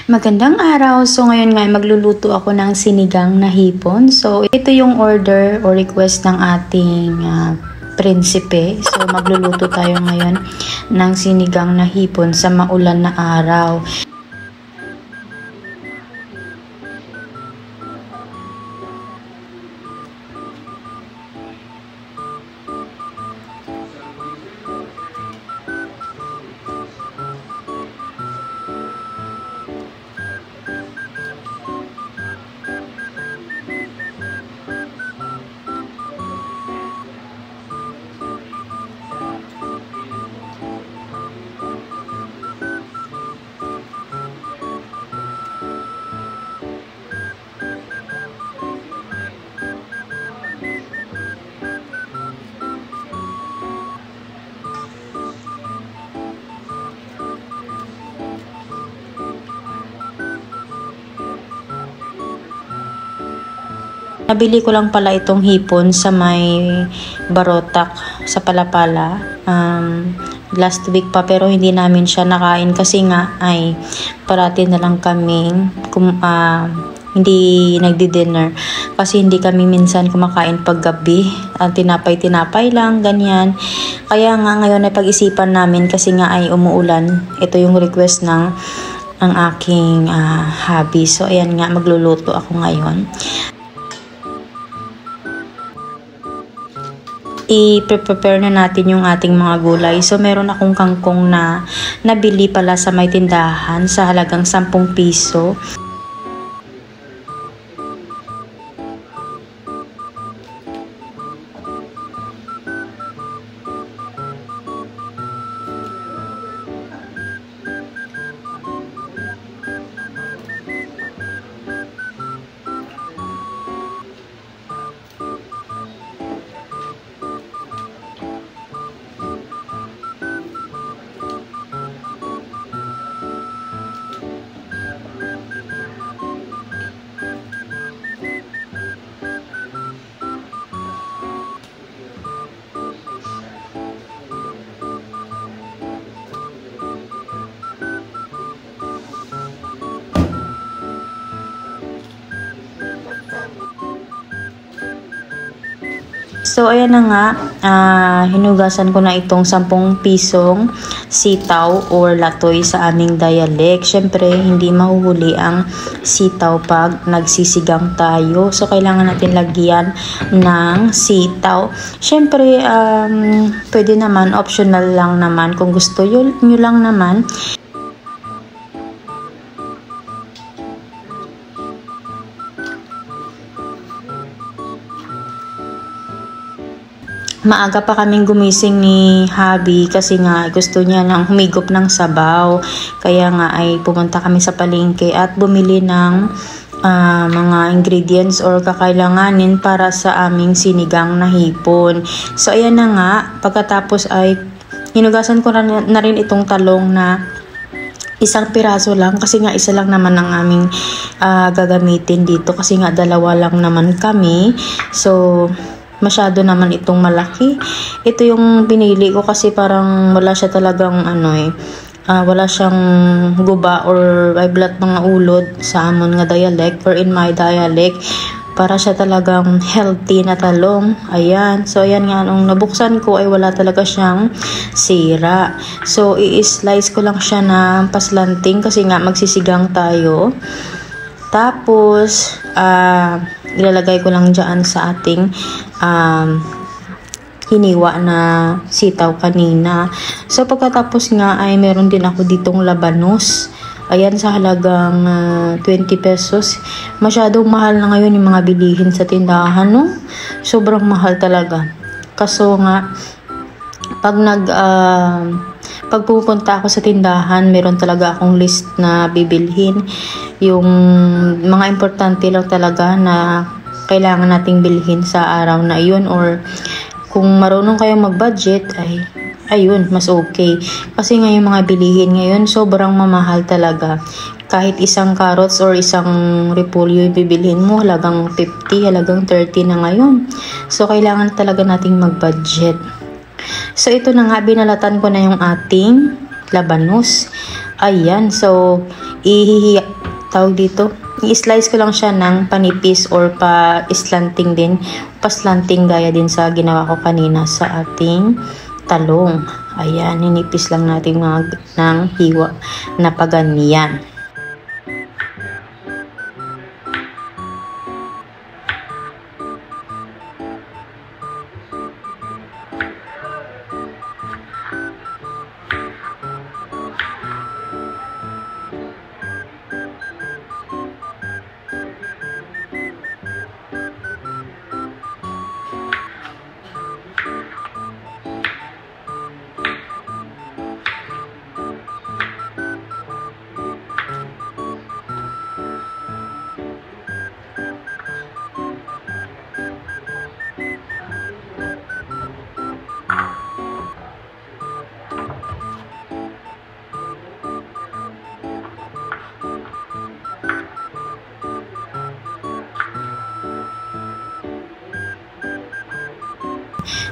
Magandang araw. So ngayon nga magluluto ako ng sinigang na hipon. So ito yung order o request ng ating prinsipe. So magluluto tayo ngayon ng sinigang na hipon sa maulan na araw. Nabili ko lang pala itong hipon sa may Barotac sa Palapala. Last week pa pero hindi namin siya nakain kasi nga ay parati na lang kaming hindi nagdi-dinner kasi hindi kami minsan kumakain paggabi. Tinapay-tinapay lang, ganyan. Kaya nga ngayon ay pag-isipan namin kasi nga ay umuulan. Ito yung request ng aking hubby. So ayan nga, magluluto ako ngayon. I-prepare na natin yung ating mga gulay. So meron akong kangkong na nabili pala sa may tindahan sa halagang 10 piso. So ayan na nga, hinugasan ko na itong 10 pisong sitaw or latoy sa aming dialect. Syempre hindi mahuhuli ang sitaw pag nagsisigang tayo. So kailangan natin lagyan ng sitaw. Syempre pwede naman, optional lang naman kung gusto nyo lang naman. Maaga pa kaming gumising ni hubby kasi nga gusto niya nang humigop ng sabaw. Kaya nga ay pumunta kami sa palengke at bumili ng mga ingredients or kakailanganin para sa aming sinigang na hipon. So ayan na nga, pagkatapos ay hinugasan ko na rin itong talong na isang piraso lang kasi nga isa lang naman ang aming gagamitin dito kasi nga dalawa lang naman kami. So masyado naman itong malaki. Ito yung pinili ko kasi parang wala siya talagang wala siyang guba or ay blat mga ulod sa amon nga dialect or in my dialect. Para siya talagang healthy na talong. Ayan. So ayan nga, nung nabuksan ko ay wala talaga siyang sira. So i-slice ko lang siya na paslanting kasi nga magsisigang tayo. Tapos ilalagay ko lang dyan sa ating hiniwa na sitaw kanina. So pagkatapos nga ay meron din ako ditong labanos. Ayan, sa halagang 20 pesos. Masyadong mahal na ngayon yung mga bilihin sa tindahan, no? Sobrang mahal talaga. Kaso nga pag pupunta ako sa tindahan, meron talaga akong list na bibilhin. Yung mga importante lang talaga na kailangan nating bilhin sa araw na iyon, or kung marunong kayong mag-budget ay ayun, mas okay. Kasi nga yung mga bilihin ngayon sobrang mamahal talaga. Kahit isang carrots or isang repolyo bibilhin mo, halagang 50, halagang 30 na ngayon. So kailangan talaga nating mag-budget. So ito na nga, binalatan ko na yung ating labanos. Ayan, so tawag dito, i-slice ko lang siya ng panipis or pa-slanting din. Pa-slanting gaya din sa ginawa ko kanina sa ating talong. Ayan, ninipis lang natin ng hiwa na paganyan.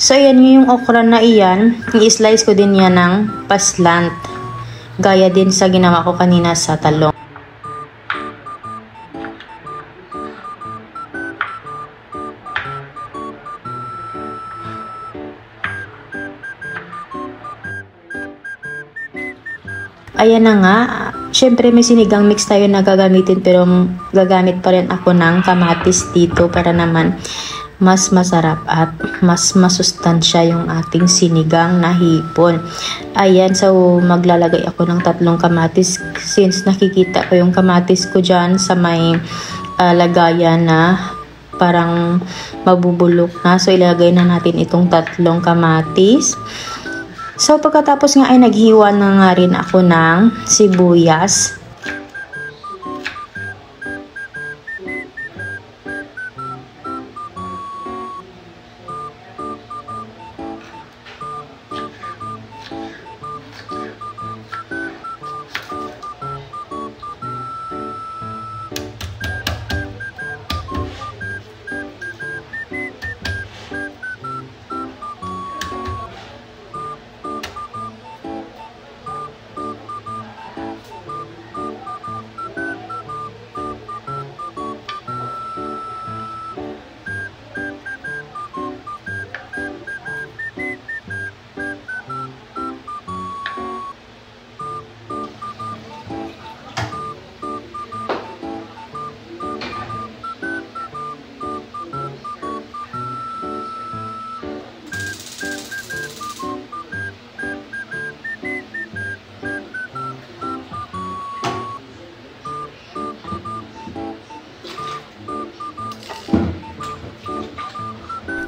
So, yan yung okra na iyan. I-slice ko din yan ng paslant. Gaya din sa ginawa ko kanina sa talong. Ayan na nga. Syempre may sinigang mix tayo na gagamitin, pero gagamit pa rin ako ng kamatis dito para naman mas masarap at mas masustansya yung ating sinigang na hipon. Ayan, so maglalagay ako ng 3 kamatis since nakikita ko yung kamatis ko dyan sa may lagayan na parang mabubulok na. So ilagay na natin itong 3 kamatis. So pagkatapos nga ay naghiwa na nga rin ako ng sibuyas.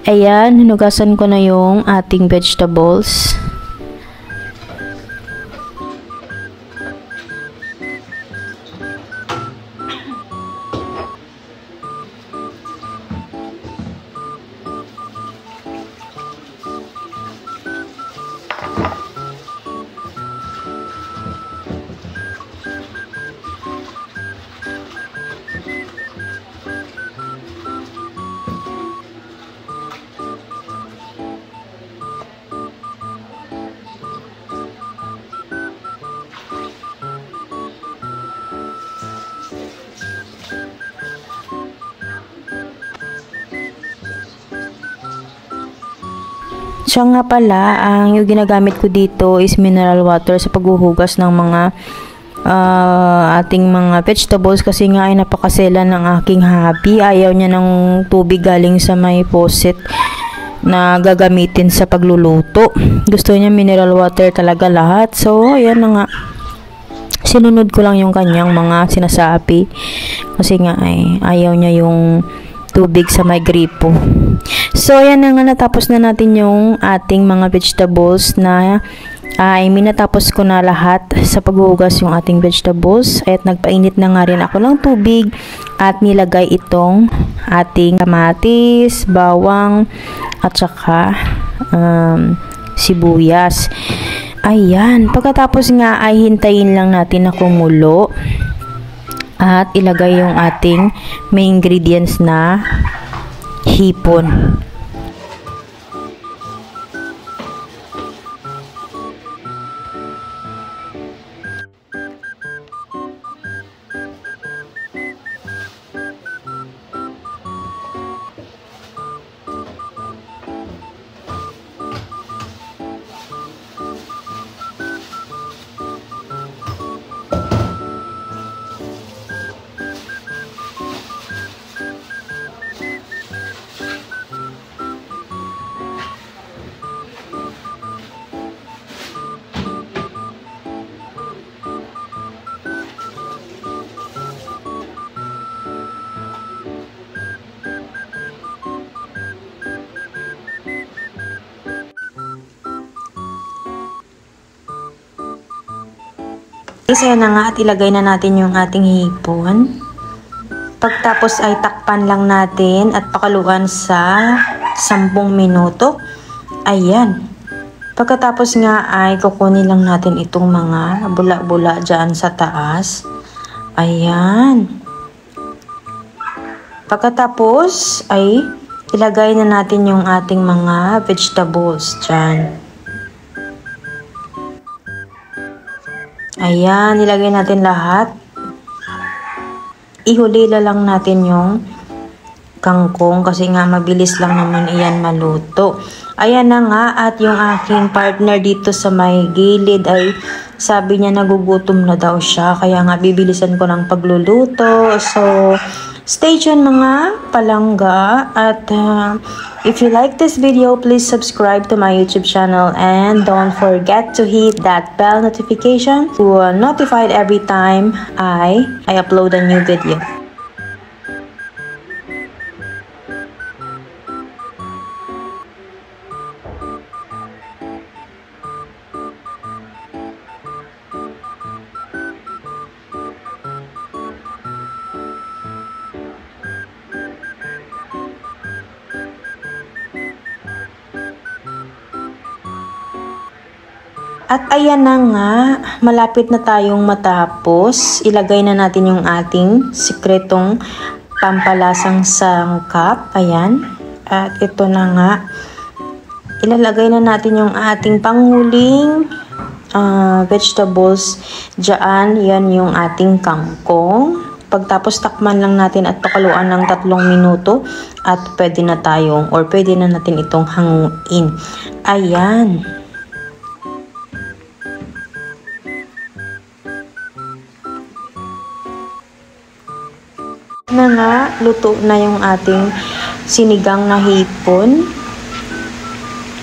Ayan, hinugasan ko na yung ating vegetables. Siya nga pala, ang yung ginagamit ko dito is mineral water sa paghuhugas ng mga ating mga vegetables kasi nga ay napakasela ng aking hubby. Ayaw niya ng tubig galing sa may faucet na gagamitin sa pagluluto. Gusto niya mineral water talaga lahat. So, ayan na nga. Sinunod ko lang yung kanyang mga sinasabi kasi nga ay ayaw niya yung tubig sa may gripo. So, ayan na nga, natapos na natin yung ating mga vegetables na ay minatapos ko na lahat sa paghuhugas yung ating vegetables at nagpainit na nga rin ako ng tubig at nilagay itong ating kamatis, bawang at saka sibuyas. Ayan, pagkatapos nga ay hintayin lang natin na kumulo at ilagay yung ating main ingredients na hipon. Isa na nga at ilagay na natin yung ating hipon. Pagtapos ay takpan lang natin at pakaluan sa 10 minuto. Ayan. Pagkatapos nga ay kukunin lang natin itong mga bula-bula dyan sa taas. Ayan. Pagkatapos ay ilagay na natin yung ating mga vegetables dyan. Ayan, ilagay natin lahat. Ihulila lang natin yung kangkong kasi nga mabilis lang naman iyan maluto. Ayan na nga at yung aking partner dito sa may gilid ay sabi niya nagugutom na daw siya. Kaya nga bibilisan ko ng pagluluto. So, stay tuned mga palangga. At if you like this video, please subscribe to my YouTube channel. And don't forget to hit that bell notification to notified every time I upload a new video. At ayan na nga, malapit na tayong matapos. Ilagay na natin yung ating sikretong pampalasang sangkap. Ayan. At ito na nga, ilalagay na natin yung ating panghuling vegetables dyan. Yan yung ating kangkong. Pagtapos takman lang natin at pakaluan ng 3 minuto at pwede na natin itong hanguin. Ayan. Na nga, luto na yung ating sinigang na hipon.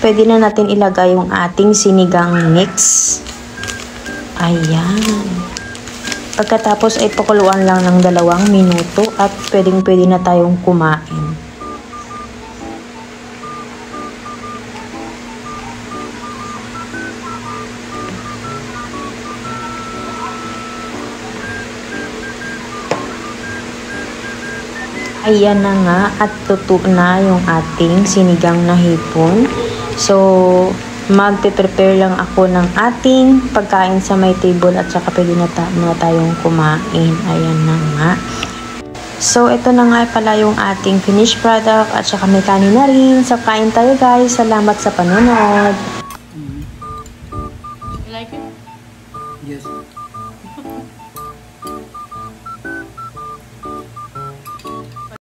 Pwede na natin ilagay yung ating sinigang mix. Ayan. Pagkatapos ay pakuluan lang ng 2 minuto at pwede na tayong kumain. Ayan na nga at luto na yung ating sinigang na hipon. So, magpe-prepare lang ako ng ating pagkain sa may table at saka pwede na tayong kumain. Ayan na nga. So, ito na nga pala yung ating finished product at saka may kanin na rin. So, kain tayo guys. Salamat sa panonood.